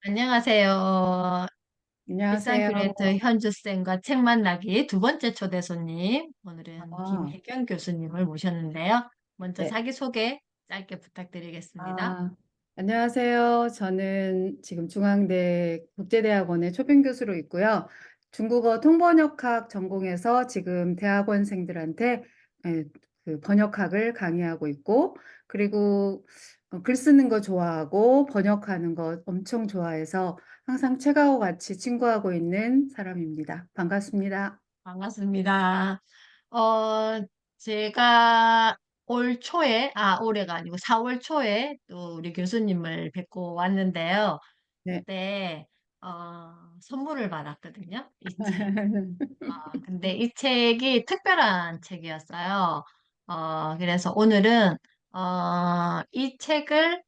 안녕하세요. 일상 안녕하세요. 큐레이터 현주쌤과 책 만나기 두 번째 초대 손님. 오늘은 아, 김혜경 교수님을 모셨는데요. 먼저 네. 자기소개 짧게 부탁드리겠습니다. 아, 안녕하세요. 저는 지금 중앙대 국제대학원의 초빙 교수로 있고요. 중국어 통번역학 전공해서 지금 대학원생들한테 예, 그 번역학을 강의하고 있고, 그리고 글 쓰는 거 좋아하고 번역하는 거 엄청 좋아해서 항상 책하고 같이 친구하고 있는 사람입니다. 반갑습니다. 반갑습니다. 어, 제가 올 초에, 올해가 아니고 4월 초에 또 우리 교수님을 뵙고 왔는데요. 네. 그때, 선물을 받았거든요. 이 책. 근데 이 책이 특별한 책이었어요. 그래서 오늘은, 이 책을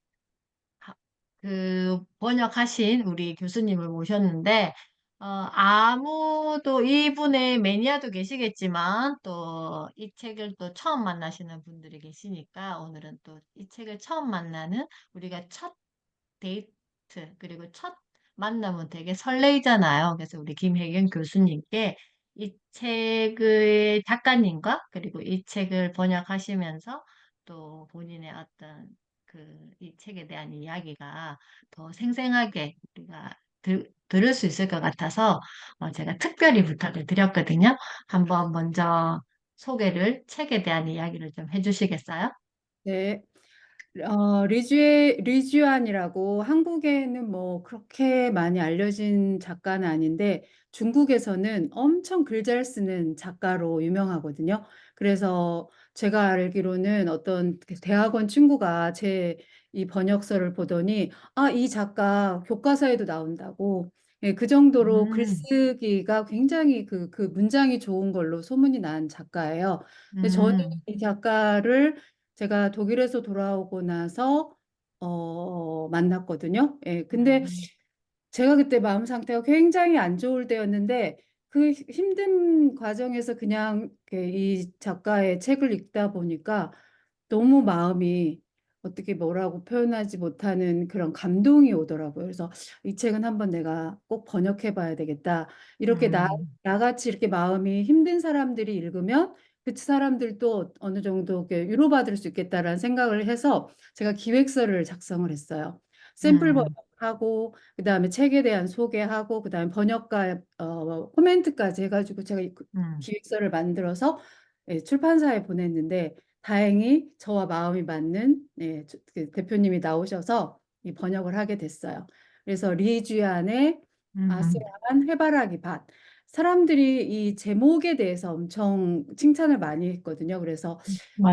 번역하신 우리 교수님을 모셨는데, 아무도 이분의 매니아도 계시겠지만, 또 이 책을 또 처음 만나시는 분들이 계시니까, 오늘은 또 이 책을 처음 만나는 우리가 첫 데이트, 그리고 첫 만나면 되게 설레이잖아요. 그래서 우리 김혜경 교수님께 이 책의 작가님과 그리고 이 책을 번역하시면서 또 본인의 어떤 이 책에 대한 이야기가 더 생생하게 우리가 들을 수 있을 것 같아서 제가 특별히 부탁을 드렸거든요. 한번 먼저 책에 대한 이야기를 좀 해주시겠어요? 네. 리주안이라고 한국에는 뭐 그렇게 많이 알려진 작가는 아닌데 중국에서는 엄청 글 잘 쓰는 작가로 유명하거든요. 그래서 제가 알기로는 어떤 그 대학원 친구가 제 이 번역서를 보더니 이 작가 교과서에도 나온다고. 예, 그 정도로 음, 글쓰기가 굉장히 그 문장이 좋은 걸로 소문이 난 작가예요. 근데 저는 음, 이 작가를 제가 독일에서 돌아오고 나서 만났거든요. 예. 근데 음, 제가 그때 마음 상태가 굉장히 안 좋을 때였는데 그 힘든 과정에서 그냥 이 작가의 책을 읽다 보니까 너무 마음이 어떻게 뭐라고 표현하지 못하는 그런 감동이 오더라고요. 그래서 이 책은 한번 내가 꼭 번역해 봐야 되겠다. 이렇게 음. 나같이 이렇게 마음이 힘든 사람들이 읽으면 그 사람들도 어느 정도 이렇게 위로받을 수 있겠다라는 생각을 해서 제가 기획서를 작성을 했어요. 샘플 음, 번역하고 그다음에 책에 대한 소개하고 그다음에 번역가 코멘트까지 해가지고 제가 이 음, 기획서를 만들어서 예, 출판사에 보냈는데 다행히 저와 마음이 맞는 예, 그 대표님이 나오셔서 이 번역을 하게 됐어요. 그래서 리쥐안의 음, 아스라한 해바라기 밭. 사람들이 이 제목에 대해서 엄청 칭찬을 많이 했거든요. 그래서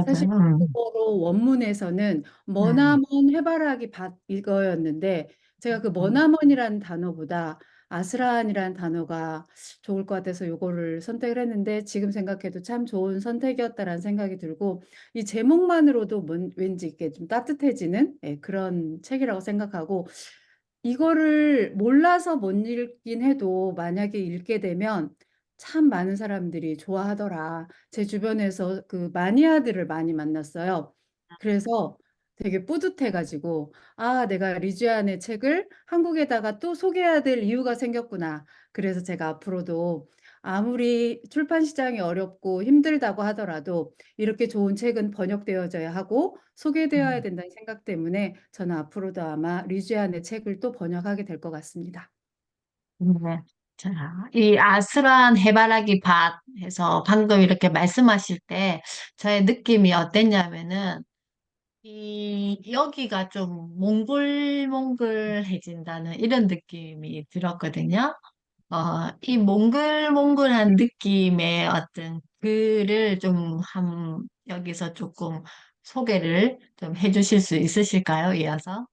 사실 맞아요. 국어로 원문에서는 음, 머나먼 해바라기 밭 이거였는데 제가 그 음, 머나먼이라는 단어보다 아스라한이라는 단어가 좋을 것 같아서 요거를 선택을 했는데 지금 생각해도 참 좋은 선택이었다라는 생각이 들고 이 제목만으로도 왠지 이렇게 좀 따뜻해지는 예, 그런 책이라고 생각하고 이거를 몰라서 못 읽긴 해도 만약에 읽게 되면 참 많은 사람들이 좋아하더라. 제 주변에서 그 마니아들을 많이 만났어요. 그래서 되게 뿌듯해 가지고 '아 내가 리즈안의 책을 한국에다가 또 소개해야 될 이유가 생겼구나.' 그래서 제가 앞으로도 아무리 출판 시장이 어렵고 힘들다고 하더라도 이렇게 좋은 책은 번역되어져야 하고 소개되어야 음. 된다는 생각 때문에 저는 앞으로도 아마 리즈안의 책을 또 번역하게 될 것 같습니다. 네. 자, 이 아스란 해바라기 밭 해서 방금 이렇게 말씀하실 때 저의 느낌이 어땠냐면은 여기가 좀 몽글몽글해진다는 이런 느낌이 들었거든요. 이 몽글몽글한 느낌의 어떤 글을 여기서 조금 소개를 좀 해주실 수 있으실까요? 이어서?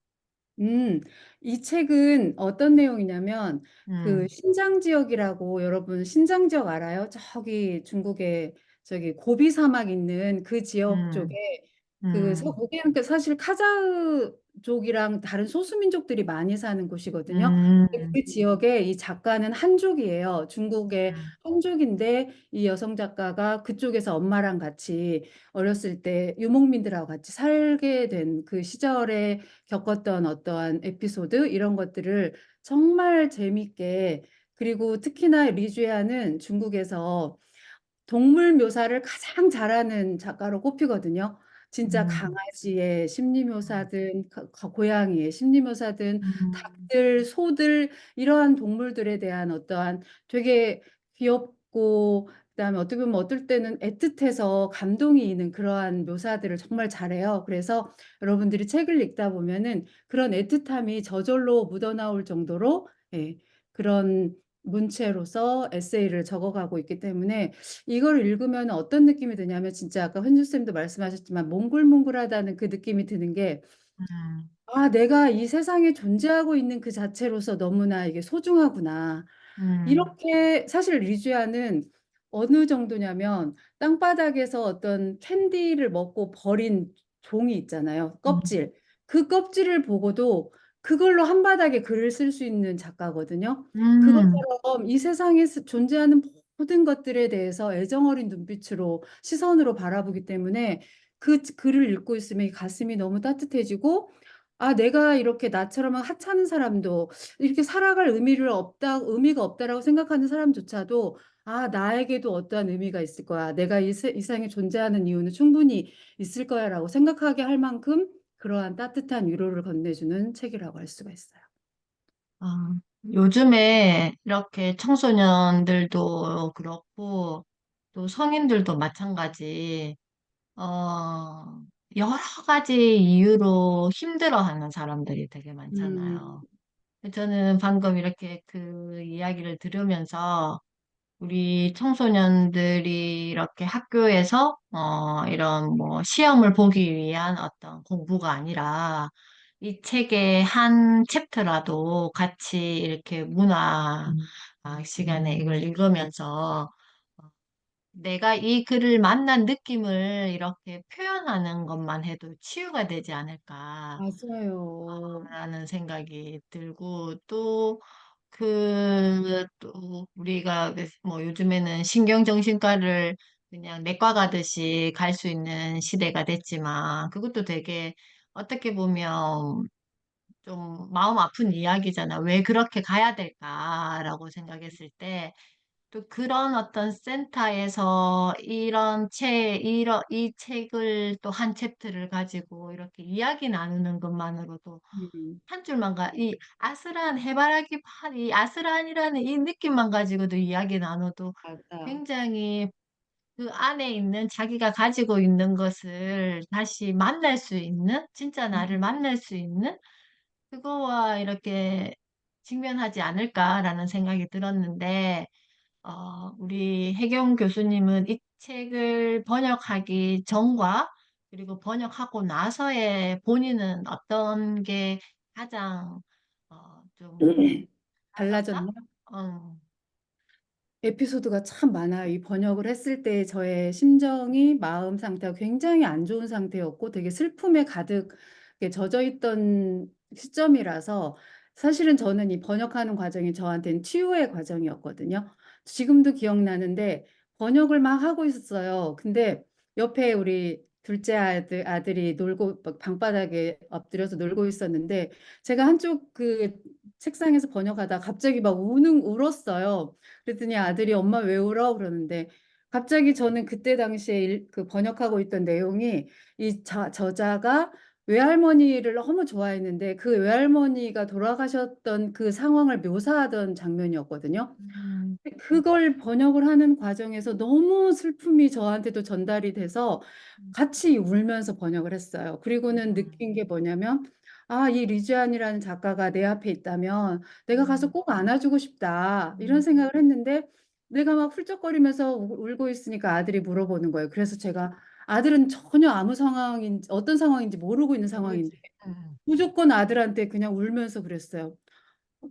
음. 이 책은 어떤 내용이냐면 그 음, 신장 지역이라고 여러분 신장 지역 알아요? 저기 중국에 저기 고비 사막 있는 그 지역 쪽에 음, 음, 거기는 사실 카자흐족이랑 다른 소수민족들이 많이 사는 곳이거든요. 근데 음, 그 지역에 이 작가는 한족이에요. 중국의 음, 한족인데 이 여성 작가가 그쪽에서 엄마랑 같이 어렸을 때 유목민들하고 같이 살게 된 그 시절에 겪었던 어떠한 에피소드 이런 것들을 정말 재밌게, 그리고 특히나 리주야는 중국에서 동물 묘사를 가장 잘하는 작가로 꼽히거든요. 진짜 음, 강아지의 심리 묘사든 고양이의 심리 묘사든 음, 닭들, 소들 이러한 동물들에 대한 어떠한 되게 귀엽고 그다음에 어떻게 보면 어떨 때는 애틋해서 감동이 있는 그러한 묘사들을 정말 잘해요. 그래서 여러분들이 책을 읽다 보면은 그런 애틋함이 저절로 묻어나올 정도로, 예, 그런 문체로서 에세이를 적어가고 있기 때문에 이거를 읽으면 어떤 느낌이 드냐면 진짜 아까 현주 쌤도 말씀하셨지만 몽글몽글하다는 그 느낌이 드는 게, 음, '아 내가 이 세상에 존재하고 있는 그 자체로서 너무나 이게 소중하구나.' 음, 이렇게 사실 리주아는 어느 정도냐면 땅바닥에서 어떤 캔디를 먹고 버린 종이 있잖아요, 음, 껍질. 그 껍질을 보고도 그걸로 한바닥에 글을 쓸 수 있는 작가거든요. 음, 그것처럼 이 세상에 존재하는 모든 것들에 대해서 애정 어린 눈빛으로 시선으로 바라보기 때문에 글을 읽고 있으면 이 가슴이 너무 따뜻해지고, '아 내가 이렇게 나처럼 하찮은 사람도 이렇게 살아갈 의미가 없다라고 생각하는 사람조차도 '아 나에게도 어떠한 의미가 있을 거야. 내가 이 세상에 존재하는 이유는 충분히 있을 거야.'라고 생각하게 할 만큼 그러한 따뜻한 위로를 건네주는 책이라고 할 수가 있어요. 아, 요즘에 이렇게 청소년들도 그렇고, 또 성인들도 마찬가지, 어, 여러 가지 이유로 힘들어하는 사람들이 되게 음. 많잖아요. 저는 방금 이렇게 그 이야기를 들으면서 우리 청소년들이 이렇게 학교에서 이런 뭐 시험을 보기 위한 어떤 공부가 아니라 이 책의 한 챕터라도 같이 이렇게 문화 시간에 이걸 읽으면서 내가 이 글을 만난 느낌을 이렇게 표현하는 것만 해도 치유가 되지 않을까 맞아요. 라는 생각이 들고 또 우리가 뭐 요즘에는 신경정신과를 그냥 내과 가듯이 갈 수 있는 시대가 됐지만 그것도 되게 어떻게 보면 좀 마음 아픈 이야기잖아. 왜 그렇게 가야 될까라고 생각했을 때 또 그런 어떤 센터에서 이 책을 또 한 챕터를 가지고 이렇게 이야기 나누는 것만으로도 음. 한 줄만 이 아스란 해바라기 이 아스란이라는 이 느낌만 가지고도 이야기 나눠도 맞아. 굉장히 그 안에 있는 자기가 가지고 있는 것을 다시 만날 수 있는 진짜 나를 만날 수 있는 그거와 이렇게 직면하지 않을까라는 생각이 들었는데 우리 혜경 교수님은 이 책을 번역하기 전과 그리고 번역하고 나서의 본인은 어떤 게 가장 좀 달랐다? 달라졌나? 어, 에피소드가 참 많아요. 이 번역을 했을 때 저의 심정이, 마음 상태가 굉장히 안 좋은 상태였고 되게 슬픔에 가득 이렇게 젖어 있던 시점이라서 사실은 저는 이 번역하는 과정이 저한테는 치유의 과정이었거든요. 지금도 기억나는데 번역을 막 하고 있었어요. 근데 옆에 우리 둘째 아들이 놀고 막 방바닥에 엎드려서 놀고 있었는데 제가 한쪽 책상에서 번역하다가 갑자기 막 울었어요. 그랬더니 아들이 "엄마 왜 울어?" 그러는데 갑자기 저는 그때 당시에 번역하고 있던 내용이 이 저자가 외할머니를 너무 좋아했는데 그 외할머니가 돌아가셨던 그 상황을 묘사하던 장면이었거든요. 음, 근데 그걸 번역을 하는 과정에서 너무 슬픔이 저한테도 전달이 돼서 음, 같이 울면서 번역을 했어요. 그리고는 느낀 게 뭐냐면 '아 이 리즈안이라는 작가가 내 앞에 있다면 내가 가서 음, 꼭 안아주고 싶다.' 이런 음, 생각을 했는데 내가 막 훌쩍거리면서 울고 있으니까 아들이 물어보는 거예요. 그래서 제가 아들은 전혀 아무 상황인지 어떤 상황인지 모르고 있는 상황인데 모르지. 음, 무조건 아들한테 그냥 울면서 그랬어요.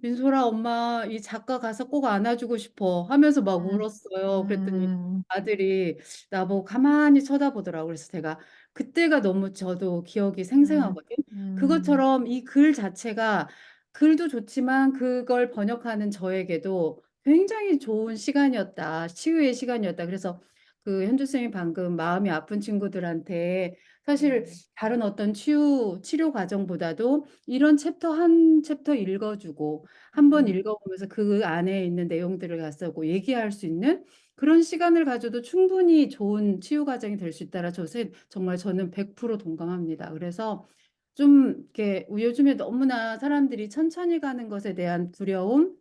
"민솔아 엄마 이 작가 가서 꼭 안아주고 싶어." 하면서 막 음, 울었어요. 그랬더니 음, 아들이 나보고 가만히 쳐다보더라고요. 그래서 제가 그때가 너무 저도 기억이 음. 생생하거든. 음. 그것처럼 이 글 자체가 글도 좋지만 그걸 번역하는 저에게도 굉장히 좋은 시간이었다. 치유의 시간이었다. 그래서 그 현주 쌤이 방금 마음이 아픈 친구들한테 사실 네. 다른 어떤 치료 과정보다도 이런 챕터 한 챕터 읽어 주고 한 번 음. 읽어 보면서 그 안에 있는 내용들을 갖다고 얘기할 수 있는 그런 시간을 가져도 충분히 좋은 치유 과정이 될 수 있다라 정말 저는 100% 동감합니다. 그래서 좀 이렇게 요즘에 너무나 사람들이 천천히 가는 것에 대한 두려움,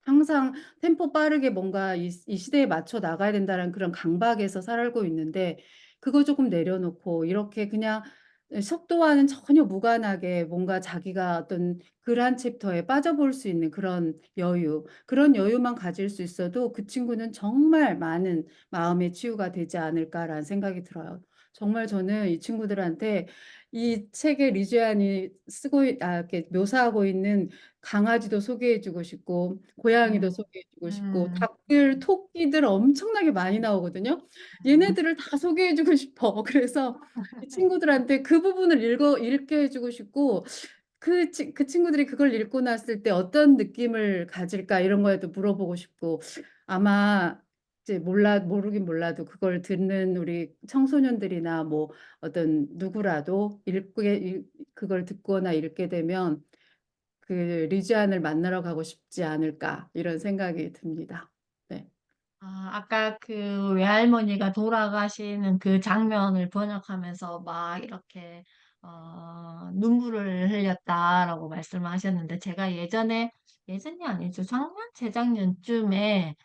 항상 템포 빠르게 뭔가 이 시대에 맞춰 나가야 된다는 그런 강박에서 살고 있는데 그거 조금 내려놓고 이렇게 그냥 속도와는 전혀 무관하게 뭔가 자기가 어떤 글 한 챕터에 빠져볼 수 있는 그런 여유, 그런 여유만 가질 수 있어도 그 친구는 정말 많은 마음의 치유가 되지 않을까라는 생각이 들어요. 정말 저는 이 친구들한테 이 책에 리즈안이 이렇게 묘사하고 있는 강아지도 소개해 주고 싶고 고양이도 음. 소개해 주고 싶고 음. 닭들, 토끼들 엄청나게 많이 나오거든요. 음. 얘네들을 다 소개해 주고 싶어. 그래서 이 친구들한테 그 부분을 읽게 해 주고 싶고 그 친구들이 그걸 읽고 났을 때 어떤 느낌을 가질까 이런 거에도 물어보고 싶고 아마 이제 모르긴 몰라도 그걸 듣는 우리 청소년들이나 뭐 어떤 누구라도 읽게 읽 그걸 듣거나 읽게 되면 그 '리즈안을 만나러 가고 싶지 않을까.' 이런 생각이 듭니다. 네. 아까 그 외할머니가 돌아가시는 그 장면을 번역하면서 막 이렇게 "눈물을 흘렸다."라고 말씀하셨는데 제가 예전이 아니죠. 작년, 재작년쯤에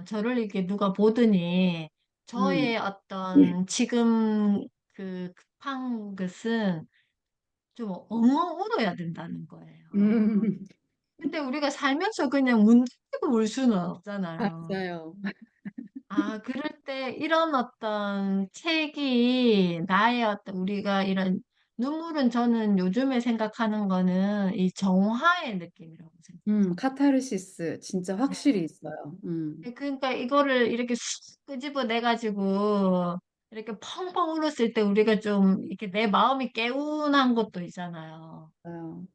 저를 이렇게 누가 보더니 음. 저의 어떤 지금 그 급한 것은 좀 엉엉 울어야 된다는 거예요. 음. 근데 우리가 살면서 그냥 문지르고 울 수는 없잖아요. 맞아요. 그럴 때 이런 어떤 책이 나의 어떤 우리가 이런 눈물은 저는 요즘에 생각하는 거는 이 정화의 느낌이라고 생각해요. 카타르시스 진짜 확실히 네. 있어요. 그러니까 이거를 이렇게 쑥 끄집어내 가지고 이렇게 펑펑 울었을 때 우리가 좀 이렇게 내 마음이 개운한 것도 있잖아요. 맞아요.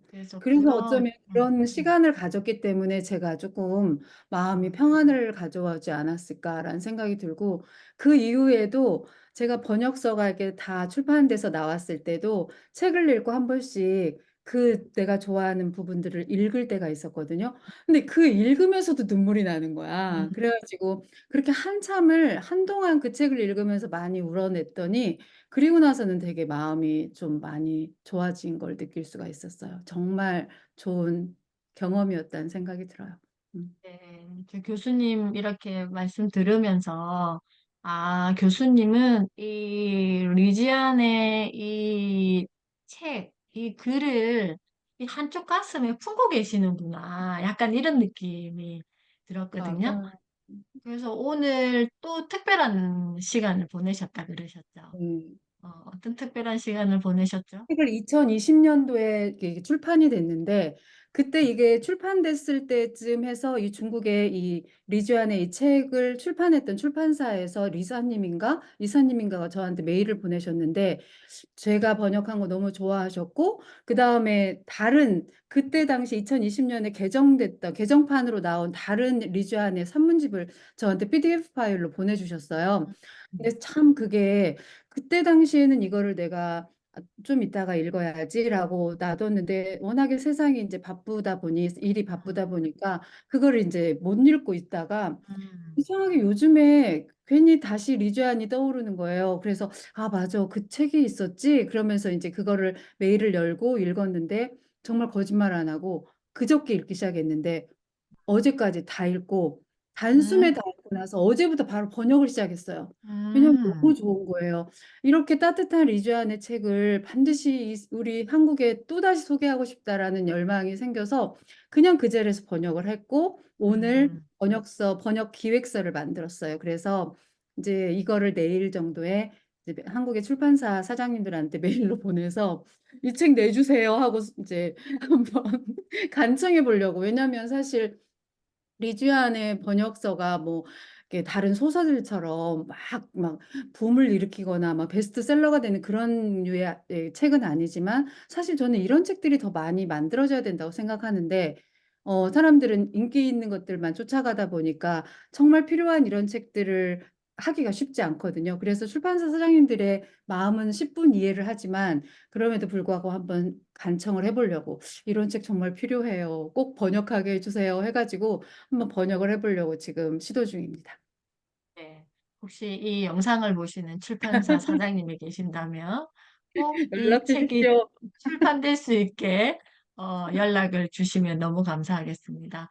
그래서 그래서 그런 어쩌면 그런 시간을 가졌기 때문에 제가 쪼끔 마음이 음. 평안을 가져오지 않았을까라는 생각이 들고 그 이후에도 제가 번역서가 이렇게 다 출판돼서 나왔을 때도 책을 읽고 한 번씩 내가 좋아하는 부분들을 읽을 때가 있었거든요. 근데 그 읽으면서도 눈물이 나는 거야. 음. 그래 가지고 그렇게 한동안 그 책을 읽으면서 많이 울어냈더니 그리고 나서는 되게 마음이 좀 많이 좋아진 걸 느낄 수가 있었어요. 정말 좋은 경험이었다는 생각이 들어요. 음. 네. 저 교수님 이렇게 말씀 들으면서 교수님은 이 리지안의 이 책, 이 글을 이 한쪽 가슴에 품고 계시는구나. 약간 이런 느낌이 들었거든요. 맞아요. 그래서 오늘 또 특별한 시간을 보내셨다 그러셨죠? 네. 어떤 특별한 시간을 보내셨죠? 책을 2020 년도에 이게 출판이 됐는데 그때 이게 출판됐을 때쯤 해서 이 중국의 이 리주안의 이 책을 출판했던 출판사에서 이사님인가가 저한테 메일을 보내셨는데 제가 번역한 거 너무 좋아하셨고 그다음에 다른 그때 당시 2020 년에 개정판으로 나온 다른 리주안의 산문집을 저한테 PDF 파일로 보내주셨어요. 음. 근데 참 그게 그때 당시에는 이거를 내가 '좀 이따가 읽어야지.'라고 놔뒀는데 워낙에 세상이 인제 일이 바쁘다 보니까 그거를 인제 못 읽고 있다가 음. 이상하게 요즘에 괜히 다시 리주안이 떠오르는 거예요. 그래서 '아 맞아. 그 책이 있었지.' 그러면서 인제 그거를 메일을 열고 읽었는데 정말 거짓말 안 하고 그저께 읽기 시작했는데 어제까지 다 읽고 단숨에 음. 다 읽고 나서 어제부터 바로 번역을 시작했어요. 왜냐면 음. 너무 좋은 거예요. 이렇게 따뜻한 리주안의 책을 반드시 우리 한국에 또다시 소개하고 싶다라는 열망이 생겨서 그냥 그 자리에서 번역을 했고 오늘 음. 번역 기획서를 만들었어요. 그래서 인제 이거를 내일 정도에 이제 한국의 출판사 사장님들한테 메일로 보내서 "이 책 내주세요." 하고 인제 한번 간청해 보려고. 왜냐면 사실 리주안의 번역서가 뭐 이게 다른 소설들처럼 막 붐을 일으키거나 막 베스트셀러가 되는 그런 류의 책은 아니지만 사실 저는 이런 책들이 더 많이 만들어져야 된다고 생각하는데 사람들은 인기 있는 것들만 쫓아가다 보니까 정말 필요한 이런 책들을 하기가 쉽지 않거든요. 그래서 출판사 사장님들의 마음은 10분 이해를 하지만 그럼에도 불구하고 한번 간청을 해 보려고 "이런 책 정말 필요해요. 꼭 번역하게 해 주세요." 해 가지고 한번 번역을 해 보려고 지금 시도 중입니다. 네. 혹시 이 영상을 보시는 출판사 사장님이 계신다면 꼭 이 연락 책이 주십시오. 출판될 수 있게 연락을 주시면 너무 감사하겠습니다.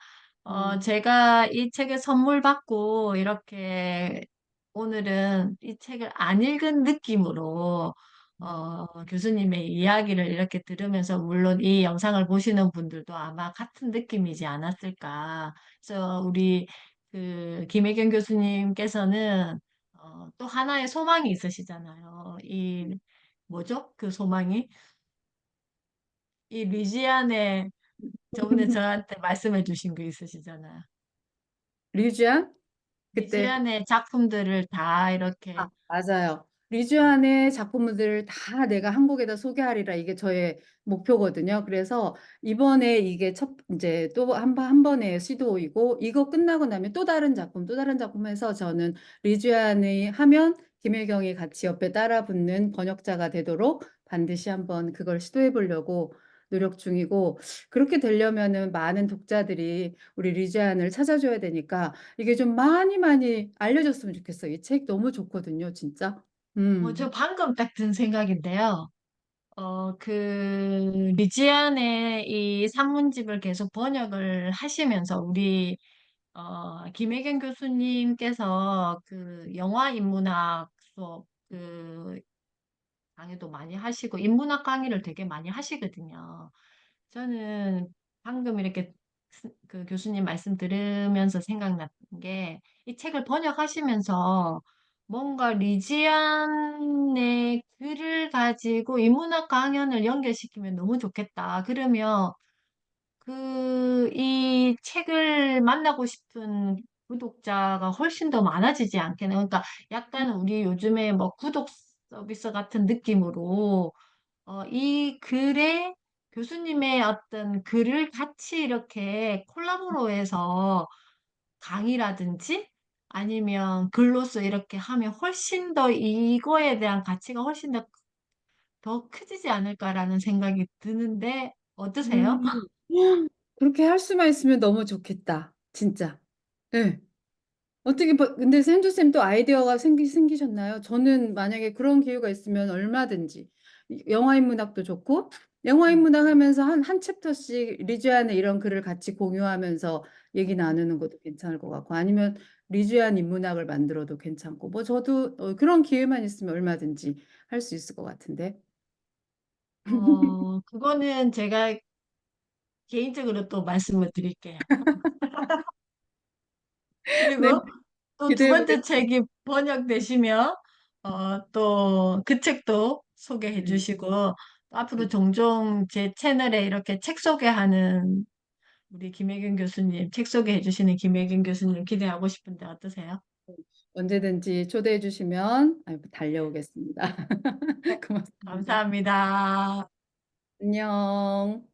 음. 제가 이 책을 선물 받고 이렇게 오늘은 이 책을 안 읽은 느낌으로 교수님의 이야기를 이렇게 들으면서 물론 이 영상을 보시는 분들도 아마 같은 느낌이지 않았을까. 그래서 우리 김혜경 교수님께서는 또 하나의 소망이 있으시잖아요. 이 뭐죠? 그 소망이? 이 리지안에 저번에 저한테 말씀해 주신 거 있으시잖아요. 류지안? 그때 리지안의 작품들을 다 이렇게 맞아요. 네. 리주안의 작품들을 다 내가 한국에다 소개하리라 이게 저의 목표거든요. 그래서 이번에 이게 첫 인제 또 한 번의 시도이고 이거 끝나고 나면 또 다른 작품, 또 다른 작품 해서 저는 리주안이 하면 김혜경이 같이 옆에 따라 붙는 번역자가 되도록 반드시 한번 그걸 시도해 보려고 노력 중이고 그렇게 되려면은 많은 독자들이 우리 리주안을 찾아줘야 되니까 이게 좀 많이 많이 알려졌으면 좋겠어요. 이 책 너무 좋거든요 진짜. 저 음. 방금 딱 든 생각인데요. 리지안의 이 산문집을 계속 번역을 하시면서 우리 김혜경 교수님께서 그 영화 인문학 수업 강의도 많이 하시고 인문학 강의를 되게 많이 하시거든요. 저는 방금 이렇게 그 교수님 말씀 들으면서 생각난 게 이 책을 번역하시면서 뭔가 리지안의 글을 가지고 인문학 강연을 연결시키면 너무 좋겠다. 그러면 이 책을 만나고 싶은 구독자가 훨씬 더 많아지지 않겠나. 그러니까 약간 우리 요즘에 뭐 구독 서비스 같은 느낌으로 이 글에 교수님의 어떤 글을 같이 이렇게 콜라보로 해서 강의라든지 아니면 글로써 이렇게 하면 훨씬 더 이거에 대한 가치가 훨씬 더 커지지 않을까라는 생각이 드는데 어떠세요? 음. 그렇게 할 수만 있으면 너무 좋겠다 진짜. 예. 어떻게 근데 샌드 쌤 또 아이디어가 생기셨나요? 저는 만약에 그런 기회가 있으면 얼마든지 영화 인문학도 좋고 영화 음. 인문학 하면서 한 챕터씩 리주안의 이런 글을 같이 공유하면서 얘기 음. 나누는 것도 괜찮을 것 같고 아니면 리주안 인문학을 만들어도 괜찮고 뭐 저도 그런 기회만 있으면 얼마든지 할 수 있을 것 같은데. 그거는 제가 개인적으로 또 말씀을 드릴게요. 네. 그리고 또 두 기대해 번째 보겠습니다. 책이 번역되시면 또 그 책도 소개해 음. 주시고 앞으로 음. 종종 제 채널에 이렇게 책 소개하는 우리 김혜균 교수님, 책 소개해 주시는 김혜균 교수님 기대하고 싶은데 어떠세요? 언제든지 초대해 주시면 네. 달려오겠습니다. 네. 고맙습니다. 감사합니다. 안녕.